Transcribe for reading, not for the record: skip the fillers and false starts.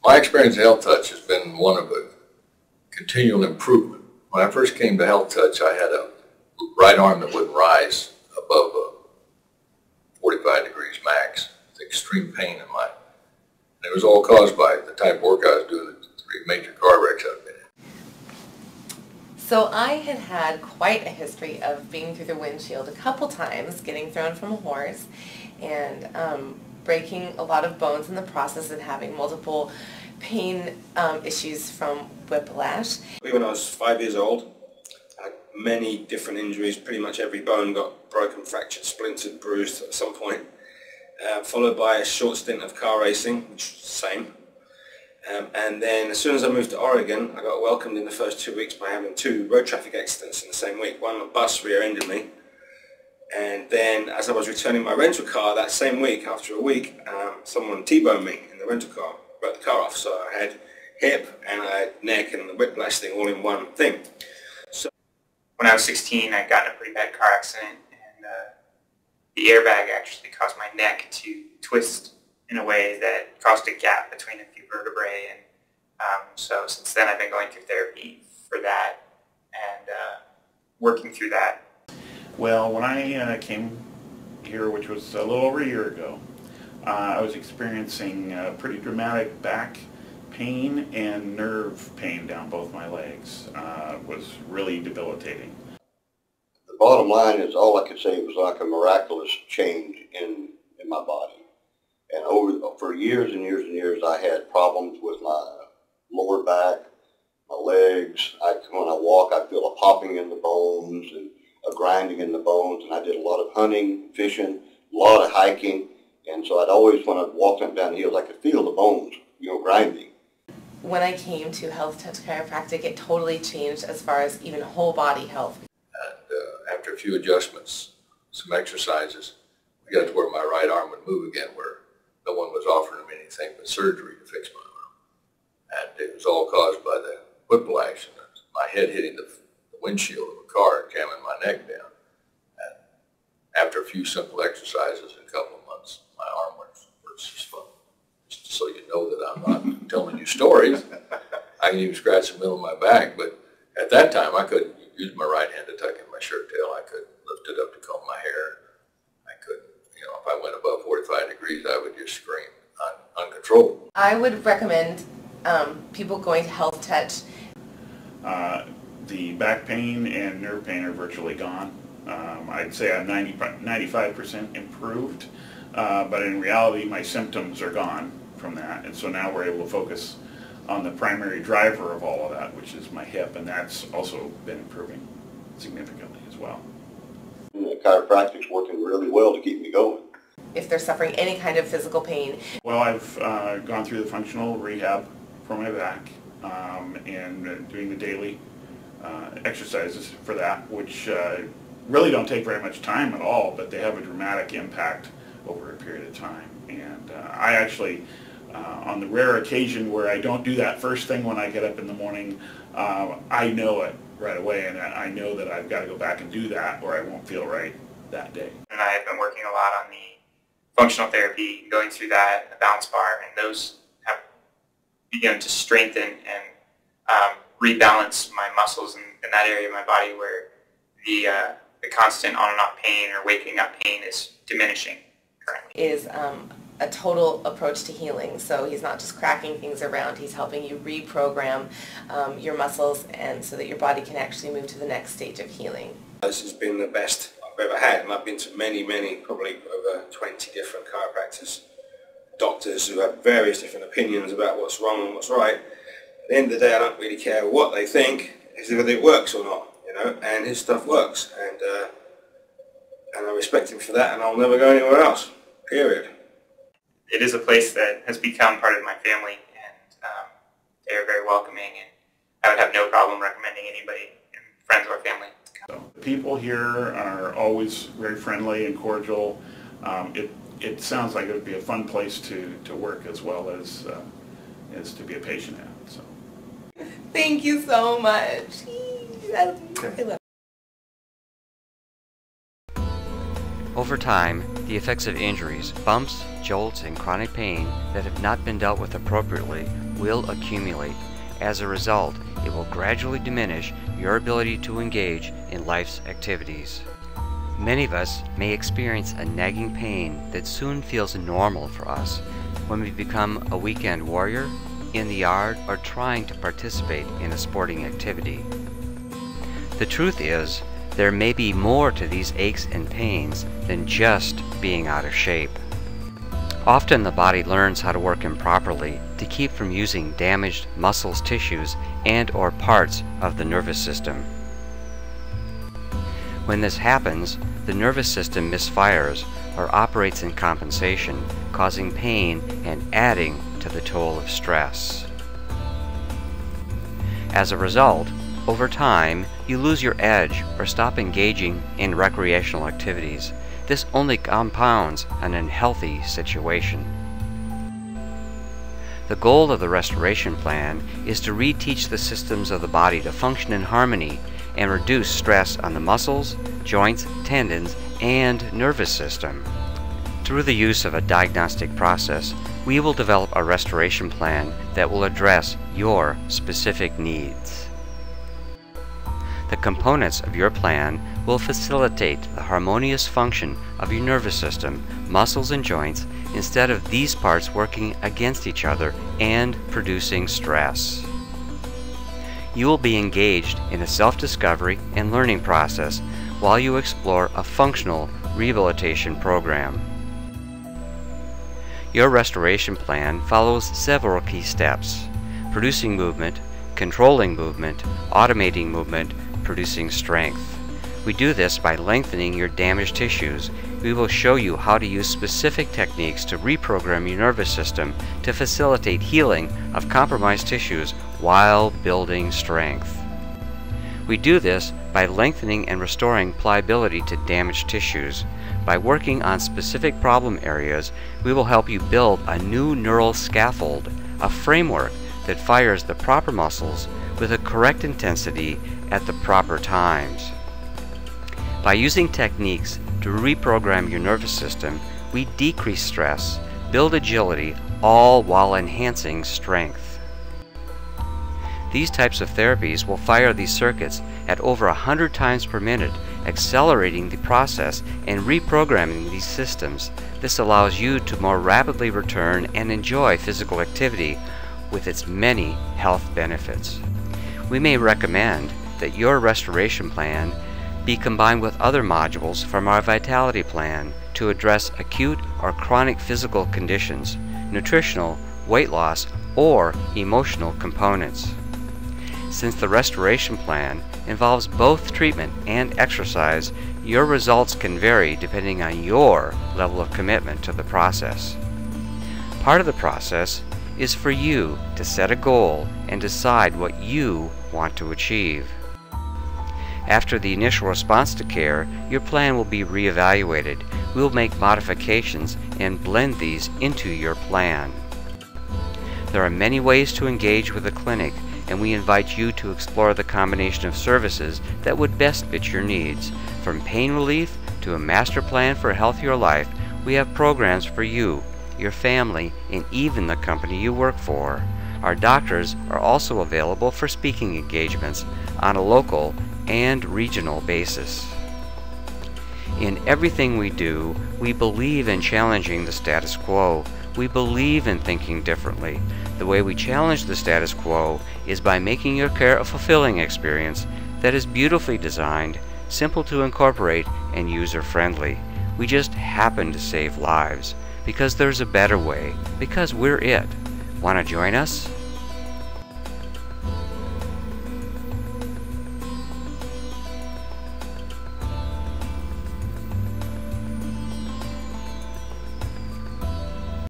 My experience in Health Touch has been one of a continual improvement. When I first came to Health Touch, I had a right arm that wouldn't rise above 45 degrees max, with extreme pain in mine. And it was all caused by the type of work I was doing at the 3 major car wrecks I've been in. So I had quite a history of being through the windshield a couple times, getting thrown from a horse, and breaking a lot of bones in the process and having multiple pain issues from whiplash. When I was 5 years old, I had many different injuries. Pretty much every bone got broken, fractured, splintered, bruised at some point, followed by a short stint of car racing, which was the same. And then as soon as I moved to Oregon, I got welcomed in the first 2 weeks by having 2 road traffic accidents in the same week. One, a bus rear-ended me. And then as I was returning my rental car that same week, after a week, someone T-boned me in the rental car, broke the car off. So I had hip and I had neck and the whiplash thing all in one thing. So when I was 16, I got in a pretty bad car accident, and the airbag actually caused my neck to twist in a way that caused a gap between a few vertebrae. And so since then I've been going through therapy for that and working through that. Well, when I came here, which was a little over a year ago, I was experiencing pretty dramatic back pain and nerve pain down both my legs. It was really debilitating. The bottom line is, all I could say, it was like a miraculous change in my body. And for years and years and years, I had problems with my lower back, my legs. When I walk, I feel a popping in the bones and a grinding in the bones. And I did a lot of hunting, fishing, a lot of hiking. And so I'd always, when I'd walk up down hills, I could feel the bones, grinding. When I came to Health Touch Chiropractic, it totally changed as far as even whole body health. And after a few adjustments, some exercises, we got to where my right arm would move again, where no one was offering me anything but surgery to fix my arm. And it was all caused by the whiplash and my head hitting the windshield of a car and jamming my neck down. And after a few simple exercises in a couple of months, my arm works just fine. Just so you know that I'm not telling you stories. I can even scratch the middle of my back, but at that time I couldn't use my right hand to tuck in my shirt tail. I could lift it up to comb my hair. I couldn't, if I went above 45 degrees, I would just scream uncontrollable. I would recommend people going to Health Touch. The back pain and nerve pain are virtually gone. I'd say I'm 95% improved, but in reality my symptoms are gone from that, and so now we're able to focus on the primary driver of all of that, which is my hip, and that's also been improving significantly as well. Chiropractic's working really well to keep me going. If they're suffering any kind of physical pain. Well, I've gone through the functional rehab for my back and doing the daily exercises for that, which really don't take very much time at all, but they have a dramatic impact over a period of time. And I actually, on the rare occasion where I don't do that first thing when I get up in the morning, I know it right away, and I know that I've got to go back and do that or I won't feel right that day. And I've been working a lot on the functional therapy, going through that, and the balance bar, and those have begun to strengthen and rebalance my muscles in that area of my body where the constant on and off pain or waking up pain is diminishing currently. Is a total approach to healing. So he's not just cracking things around, he's helping you reprogram your muscles and so that your body can actually move to the next stage of healing. This has been the best I've ever had, and I've been to many, probably over 20 different chiropractors, doctors who have various different opinions about what's wrong and what's right. At the end of the day, I don't really care what they think, it's whether it works or not, and his stuff works, and I respect him for that, and I'll never go anywhere else, period. It is a place that has become part of my family, and they are very welcoming, and I would have no problem recommending anybody, friends or family. So, people here are always very friendly and cordial. It sounds like it would be a fun place to work as well as to be a patient at. So. Thank you so much. I love it. Over time, the effects of injuries, bumps, jolts, and chronic pain that have not been dealt with appropriately will accumulate. As a result, it will gradually diminish your ability to engage in life's activities. Many of us may experience a nagging pain that soon feels normal for us when we become a weekend warrior, in the yard, or trying to participate in a sporting activity. The truth is, there may be more to these aches and pains than just being out of shape. Often the body learns how to work improperly to keep from using damaged muscles, tissues, and/or parts of the nervous system. When this happens, the nervous system misfires or operates in compensation, causing pain and adding to the toll of stress. As a result, over time, you lose your edge or stop engaging in recreational activities. This only compounds an unhealthy situation. The goal of the restoration plan is to reteach the systems of the body to function in harmony and reduce stress on the muscles, joints, tendons, and nervous system. Through the use of a diagnostic process, we will develop a restoration plan that will address your specific needs. The components of your plan will facilitate the harmonious function of your nervous system, muscles, and joints instead of these parts working against each other and producing stress. You will be engaged in a self-discovery and learning process while you explore a functional rehabilitation program. Your restoration plan follows several key steps: producing movement, controlling movement, automating movement, producing strength. We do this by lengthening your damaged tissues. We will show you how to use specific techniques to reprogram your nervous system to facilitate healing of compromised tissues while building strength. We do this by lengthening and restoring pliability to damaged tissues. By working on specific problem areas, we will help you build a new neural scaffold, a framework that fires the proper muscles with a correct intensity at the proper times. By using techniques to reprogram your nervous system, we decrease stress, build agility, all while enhancing strength. These types of therapies will fire these circuits at over 100 times per minute, accelerating the process and reprogramming these systems. This allows you to more rapidly return and enjoy physical activity with its many health benefits. We may recommend that your restoration plan be combined with other modules from our Vitality Plan to address acute or chronic physical conditions, nutritional, weight loss, or emotional components. Since the restoration plan involves both treatment and exercise, your results can vary depending on your level of commitment to the process. Part of the process is for you to set a goal and decide what you want to achieve. After the initial response to care, your plan will be reevaluated. We will make modifications and blend these into your plan. There are many ways to engage with the clinic, and we invite you to explore the combination of services that would best fit your needs. From pain relief to a master plan for a healthier life, we have programs for you, your family, and even the company you work for. Our doctors are also available for speaking engagements on a local and regional basis. In everything we do, we believe in challenging the status quo. We believe in thinking differently. The way we challenge the status quo is by making your care a fulfilling experience that is beautifully designed, simple to incorporate, and user-friendly. We just happen to save lives because there's a better way, because we're it. Want to join us?